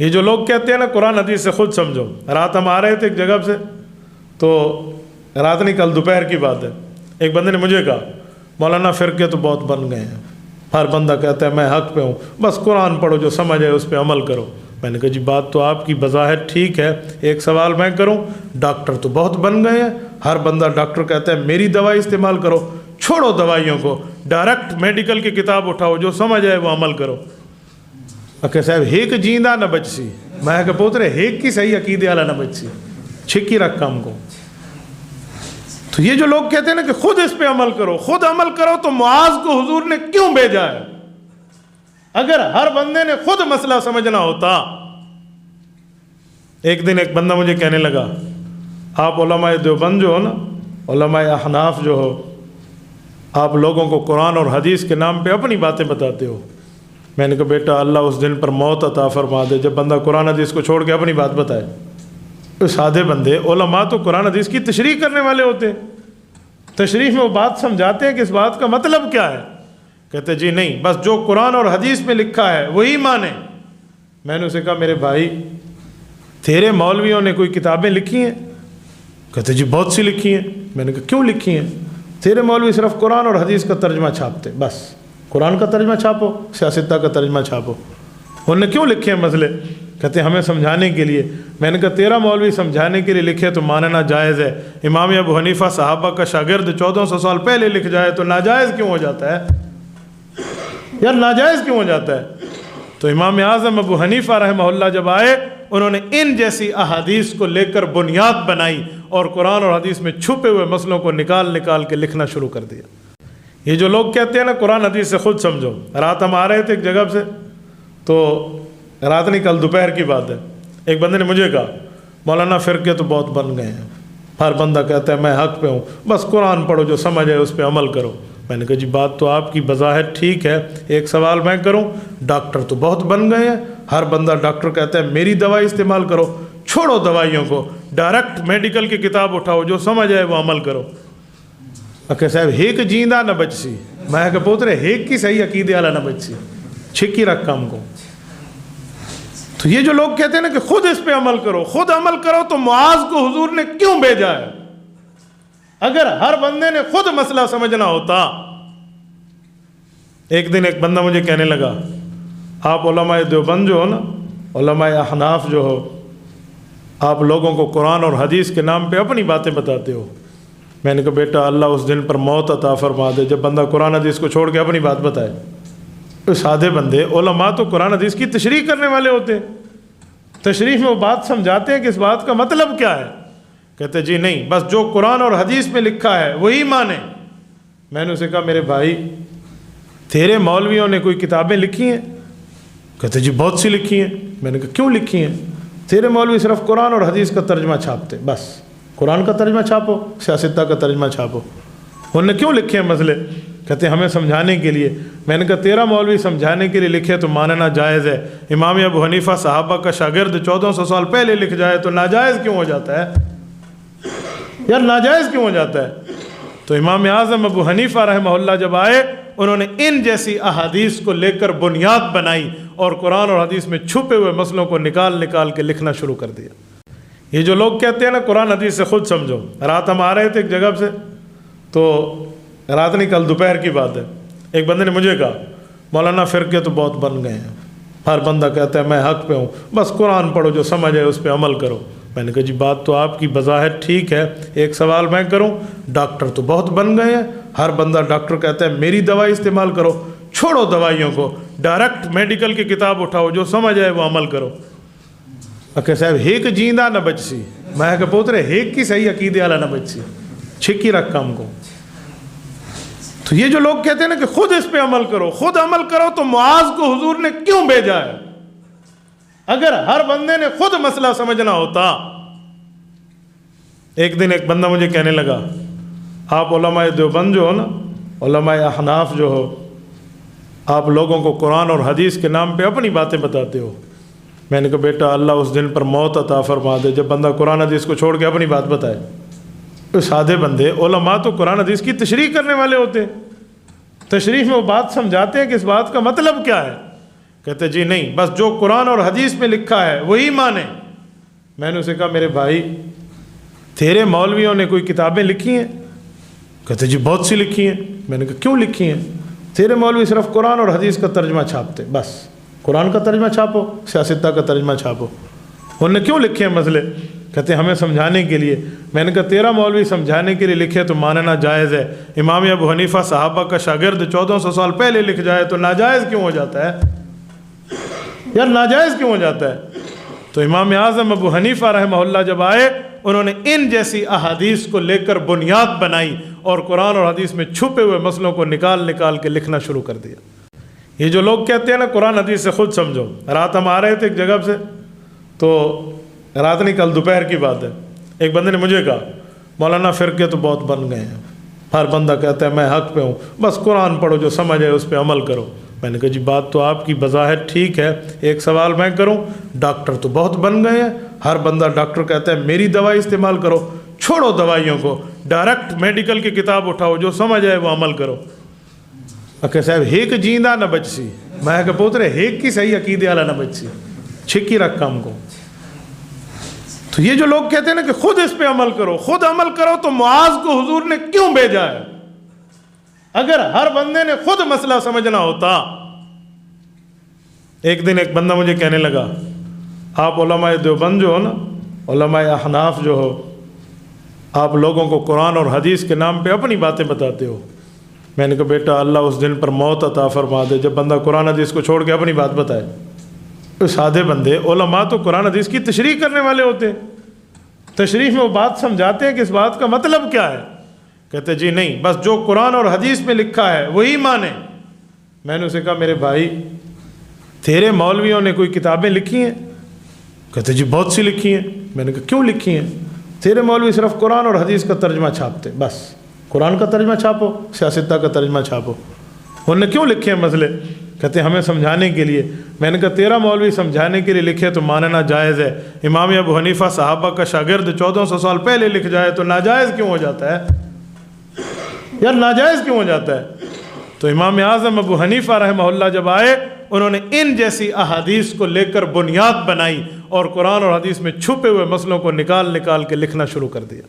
یہ جو لوگ کہتے ہیں نا قرآن حدیث سے خود سمجھو، رات ہم آ رہے تھے ایک جگہ سے، تو رات نہیں کل دوپہر کی بات ہے، ایک بندے نے مجھے کہا مولانا فرقے تو بہت بن گئے ہیں، ہر بندہ کہتا ہے میں حق پہ ہوں، بس قرآن پڑھو، جو سمجھ ہے اس پہ عمل کرو۔ میں نے کہا جی بات تو آپ کی بظاہر ٹھیک ہے، ایک سوال میں کروں، ڈاکٹر تو بہت بن گئے ہیں، ہر بندہ ڈاکٹر کہتا ہے میری دوائی استعمال کرو، چھوڑو دوائیوں کو، ڈائریکٹ میڈیکل کی کتاب اٹھاؤ، جو سمجھ ہے وہ عمل کرو۔ کہ صاحب ہیک جیندہ نہ بچ سی، میں کہ پوترے ہیک کی صحیح عقیدے والا نہ بچ سی، چھکی رکھ کام کو۔ تو یہ جو لوگ کہتے ہیں نا کہ خود اس پہ عمل کرو، خود عمل کرو، تو معاذ کو حضور نے کیوں بھیجا ہے؟ اگر ہر بندے نے خود مسئلہ سمجھنا ہوتا۔ ایک دن ایک بندہ مجھے کہنے لگا آپ علماء دیوبند جو ہو نا، علماء احناف جو ہو، آپ لوگوں کو قرآن اور حدیث کے نام پہ اپنی باتیں بتاتے ہو۔ میں نے کہا بیٹا اللہ اس دن پر موت عطا فرما دے جب بندہ قرآن حدیث کو چھوڑ کے اپنی بات بتائے۔ تو سادے بندے، علماء تو قرآن حدیث کی تشریح کرنے والے ہوتے ہیں، تشریح میں وہ بات سمجھاتے ہیں کہ اس بات کا مطلب کیا ہے۔ کہتے جی نہیں، بس جو قرآن اور حدیث میں لکھا ہے وہی مانیں۔ میں نے اسے کہا میرے بھائی تیرے مولویوں نے کوئی کتابیں لکھی ہیں؟ کہتے جی بہت سی لکھی ہیں۔ میں نے کہا کیوں لکھی ہیں؟ تیرے مولوی صرف قرآن اور حدیث کا ترجمہ چھاپتے، بس قرآن کا ترجمہ چھاپو، سیاستہ کا ترجمہ چھاپو۔ انہوں نے کیوں لکھے ہیں مسئلے؟ کہتے ہیں ہمیں سمجھانے کے لیے۔ میں نے کہا تیرا مولوی سمجھانے کے لیے لکھے تو ماننا جائز ہے، امام ابو حنیفہ صحابہ کا شاگرد 1400 سال پہلے لکھ جائے تو ناجائز کیوں ہو جاتا ہے؟ یار ناجائز کیوں ہو جاتا ہے؟ تو امام اعظم ابو حنیفہ رحمہ اللہ جب آئے، انہوں نے ان جیسی احادیث کو لے کر بنیاد بنائی اور قرآن اور حدیث میں چھپے ہوئے مسئلوں کو نکال کے لکھنا شروع کر دیا۔ یہ جو لوگ کہتے ہیں نا قرآن حدیث سے خود سمجھو، رات ہم آ رہے تھے ایک جگہ سے، تو رات نہیں کل دوپہر کی بات ہے، ایک بندے نے مجھے کہا مولانا فرقے تو بہت بن گئے ہیں، ہر بندہ کہتا ہے میں حق پہ ہوں، بس قرآن پڑھو، جو سمجھ ہے اس پہ عمل کرو۔ میں نے کہا جی بات تو آپ کی بظاہر ٹھیک ہے، ایک سوال میں کروں، ڈاکٹر تو بہت بن گئے ہیں، ہر بندہ ڈاکٹر کہتا ہے میری دوائی استعمال کرو، چھوڑو دوائیوں کو، ڈائریکٹ میڈیکل کی کتاب اٹھاؤ، جو سمجھ ہے وہ عمل کرو۔ کہ صاحب ہیک جیندہ نہ بچ سی، میں کہ پوترے ہیک کی صحیح عقیدے والا نہ بچ سی، چھکی رکھ کام کو۔ تو یہ جو لوگ کہتے ہیں نا کہ خود اس پہ عمل کرو، خود عمل کرو، تو معاذ کو حضور نے کیوں بھیجا ہے؟ اگر ہر بندے نے خود مسئلہ سمجھنا ہوتا۔ ایک دن ایک بندہ مجھے کہنے لگا آپ علماء دیوبند جو ہو نا، علماء احناف جو ہو، آپ لوگوں کو قرآن اور حدیث کے نام پہ اپنی باتیں بتاتے ہو۔ میں نے کہا بیٹا اللہ اس دن پر موت عطا فرما دے جب بندہ قرآن حدیث کو چھوڑ کے اپنی بات بتائے۔ تو سادے بندے، علماء تو قرآن حدیث کی تشریح کرنے والے ہوتے ہیں، تشریح میں وہ بات سمجھاتے ہیں کہ اس بات کا مطلب کیا ہے۔ کہتے جی نہیں، بس جو قرآن اور حدیث میں لکھا ہے وہی مانیں۔ میں نے اسے کہا میرے بھائی تیرے مولویوں نے کوئی کتابیں لکھی ہیں؟ کہتے جی بہت سی لکھی ہیں۔ میں نے کہا کیوں لکھی ہیں؟ تیرے مولوی صرف قرآن اور حدیث کا ترجمہ چھاپتے، بس قرآن کا ترجمہ چھاپو، سیاستہ کا ترجمہ چھاپو۔ انہوں نے کیوں لکھے ہیں مسئلے؟ کہتے ہیں ہمیں سمجھانے کے لیے۔ میں نے کہا تیرا مولوی سمجھانے کے لیے لکھے تو ماننا جائز ہے، امام ابو حنیفہ صحابہ کا شاگرد 1400 سال پہلے لکھ جائے تو ناجائز کیوں ہو جاتا ہے؟ یار ناجائز کیوں ہو جاتا ہے؟ تو امام اعظم ابو حنیفہ رحمہ اللہ جب آئے، انہوں نے ان جیسی احادیث کو لے کر بنیاد بنائی اور قرآن اور حدیث میں چھپے ہوئے مسئلوں کو نکال کے لکھنا شروع کر دیا۔ یہ جو لوگ کہتے ہیں نا قرآن حدیث سے خود سمجھو، رات ہم آ رہے تھے ایک جگہ سے، تو رات نہیں کل دوپہر کی بات ہے، ایک بندے نے مجھے کہا مولانا فرقے تو بہت بن گئے ہیں، ہر بندہ کہتا ہے میں حق پہ ہوں، بس قرآن پڑھو، جو سمجھ ہے اس پہ عمل کرو۔ میں نے کہا جی بات تو آپ کی بظاہر ٹھیک ہے، ایک سوال میں کروں، ڈاکٹر تو بہت بن گئے ہیں، ہر بندہ ڈاکٹر کہتا ہے میری دوائی استعمال کرو، چھوڑو دوائیوں کو، ڈائریکٹ میڈیکل کی کتاب اٹھاؤ، جو سمجھ ہے وہ عمل کرو۔ کہ صاحب ہیک جیندہ نہ بچ سی، میں کہ پوترے ہیک کی صحیح عقیدے والا نہ بچ سی، چھکی رکھ کام کو۔ تو یہ جو لوگ کہتے ہیں نا کہ خود اس پہ عمل کرو، خود عمل کرو، تو معاذ کو حضور نے کیوں بھیجا ہے؟ اگر ہر بندے نے خود مسئلہ سمجھنا ہوتا۔ ایک دن ایک بندہ مجھے کہنے لگا آپ علماء دیوبند جو ہو نا، علماء احناف جو ہو، آپ لوگوں کو قرآن اور حدیث کے نام پہ اپنی باتیں بتاتے ہو۔ میں نے کہا بیٹا اللہ اس دن پر موت عطا فرما دے جب بندہ قرآن حدیث کو چھوڑ کے اپنی بات بتائے۔ تو سادے بندے، علماء تو قرآن حدیث کی تشریح کرنے والے ہوتے ہیں، تشریح میں وہ بات سمجھاتے ہیں کہ اس بات کا مطلب کیا ہے۔ کہتے جی نہیں، بس جو قرآن اور حدیث میں لکھا ہے وہی مانیں۔ میں نے اسے کہا میرے بھائی تیرے مولویوں نے کوئی کتابیں لکھی ہیں؟ کہتے جی بہت سی لکھی ہیں۔ میں نے کہا کیوں لکھی ہیں؟ تیرے مولوی صرف قرآن اور حدیث کا ترجمہ چھاپتے، بس قرآن کا ترجمہ چھاپو، سیاستہ کا ترجمہ چھاپو۔ انہوں نے کیوں لکھے ہیں مسئلے؟ کہتے ہمیں سمجھانے کے لیے۔ میں نے کہا تیرا مولوی سمجھانے کے لیے لکھے تو ماننا جائز ہے، امام ابو حنیفہ صحابہ کا شاگرد 1400 سال پہلے لکھ جائے تو ناجائز کیوں ہو جاتا ہے؟ یار ناجائز کیوں ہو جاتا ہے؟ تو امام اعظم ابو حنیفہ رحمہ اللہ جب آئے، انہوں نے ان جیسی احادیث کو لے کر بنیاد بنائی اور قرآن اور حدیث میں چھپے ہوئے مسئلوں کو نکال کے لکھنا شروع کر دیا۔ یہ جو لوگ کہتے ہیں نا قرآن حدیث سے خود سمجھو، رات ہم آ رہے تھے ایک جگہ سے، تو رات نہیں کل دوپہر کی بات ہے، ایک بندے نے مجھے کہا مولانا فرقے تو بہت بن گئے ہیں، ہر بندہ کہتا ہے میں حق پہ ہوں، بس قرآن پڑھو، جو سمجھ ہے اس پہ عمل کرو۔ میں نے کہا جی بات تو آپ کی بظاہر ٹھیک ہے، ایک سوال میں کروں، ڈاکٹر تو بہت بن گئے ہیں، ہر بندہ ڈاکٹر کہتا ہے میری دوائی استعمال کرو، چھوڑو دوائیوں کو، ڈائریکٹ میڈیکل کی کتاب اٹھاؤ، جو سمجھ ہے وہ عمل کرو۔ کہ صاحب ہیک جیندہ نہ بچ سی، میں کہ پوترے ہیک کی صحیح عقیدے والا نہ بچ سی، چھکی رکھ کام کو۔ تو یہ جو لوگ کہتے ہیں نا کہ خود اس پہ عمل کرو، خود عمل کرو، تو معاذ کو حضور نے کیوں بھیجا ہے؟ اگر ہر بندے نے خود مسئلہ سمجھنا ہوتا۔ ایک دن ایک بندہ مجھے کہنے لگا آپ علماء دیوبند جو ہو نا، علماء احناف جو ہو، آپ لوگوں کو قرآن اور حدیث کے نام پہ اپنی باتیں بتاتے ہو۔ میں نے کہا بیٹا اللہ اس دن پر موت عطا فرما دے جب بندہ قرآن حدیث کو چھوڑ کے اپنی بات بتائے۔ تو سادے بندے، علماء تو قرآن حدیث کی تشریح کرنے والے ہوتے ہیں، تشریح میں وہ بات سمجھاتے ہیں کہ اس بات کا مطلب کیا ہے۔ کہتے جی نہیں، بس جو قرآن اور حدیث میں لکھا ہے وہی مانیں۔ میں نے اسے کہا میرے بھائی تیرے مولویوں نے کوئی کتابیں لکھی ہیں؟ کہتے جی بہت سی لکھی ہیں۔ میں نے کہا کیوں لکھی ہیں؟ تیرے مولوی صرف قرآن اور حدیث کا ترجمہ چھاپتے، بس قرآن کا ترجمہ چھاپو، سیاستہ کا ترجمہ چھاپو۔ انہوں نے کیوں لکھے ہیں مسئلے؟ کہتے ہمیں سمجھانے کے لیے۔ میں نے کہا تیرا مولوی سمجھانے کے لیے لکھے تو ماننا جائز ہے، امام ابو حنیفہ صحابہ کا شاگرد 1400 سال پہلے لکھ جائے تو ناجائز کیوں ہو جاتا ہے؟ یار ناجائز کیوں ہو جاتا ہے؟ تو امام اعظم ابو حنیفہ رحمہ اللہ جب آئے، انہوں نے ان جیسی احادیث کو لے کر بنیاد بنائی اور قرآن اور حدیث میں چھپے ہوئے مسئلوں کو نکال کے لکھنا شروع کر دیا۔